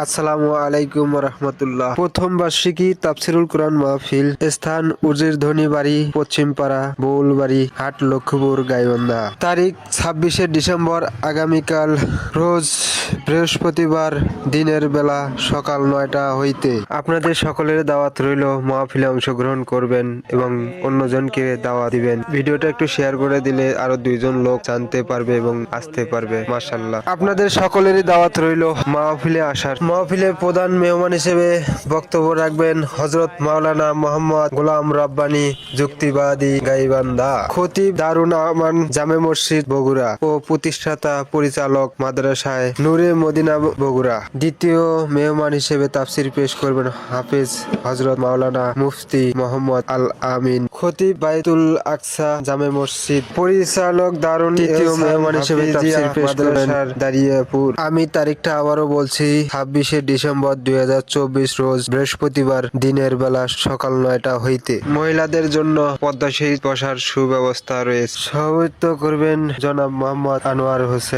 আসসালামু আলাইকুম রহমতুল্লাহ। প্রথম বার্ষিকী তাফসিরুল কোরআন মাহফিল। স্থান উজির ধনী বাড়ি, পশ্চিমপাড়া, বউলবাড়ি, হাট, লক্ষ্মীপুর, গাইবান্ধা। তারিখ 26শে ডিসেম্বর, আগামীকাল, রোজ বৃহস্পতিবার, দিনের বেলা সকাল 9টা হইতে। আপনাদের সকলের দাওয়াত রইল, মাহফিলে অংশগ্রহণ করবেন এবং অন্যজনকে দাওয়াত দিবেন। ভিডিওটা একটু শেয়ার করে দিলে আরো 2জন লোক জানতে পারবে এবং আসতে পারবে। মাশাআল্লাহ, আপনাদের সকলেরই দাওয়াত রইল মাহফিলে আসার। মাহফিলে প্রধান মেহমান হিসেবে বক্তব্য রাখবেন হযরত মাওলানা মোহাম্মদ গোলাম রাব্বানী যুক্তিবাদী, গাইবান্ধা। খতিব দারুল আমান জামে মসজিদ, বগুড়া ও প্রতিষ্ঠাতা পরিচালক মাদ্রাসায় নূরে মদিনা, বগুড়া। দ্বিতীয় মেহমান হিসেবে তাফসীর পেশ করবেন হাফেজ হযরত মাওলানা মুফতি মোহাম্মদ আল আমিন, খতিব বাইতুল আকসা জামে মসজিদ, পরিচালক দারুল। তৃতীয় মেহমান হিসেবে তাফসীর পেশ করবেন দারিয়াপুর। আমি তারিখটা আবারও বলছি, 26শে ডিসেম্বর 2024, রোজ বৃহস্পতিবার, দিনের বেলা সকাল 9টা হইতে। মহিলাদের জন্য পদ্মা সেতু বসার সুব্যবস্থা রয়েছে। সভাপতিত্ব করবেন জনাব মোহাম্মদ আনোয়ার হোসেন।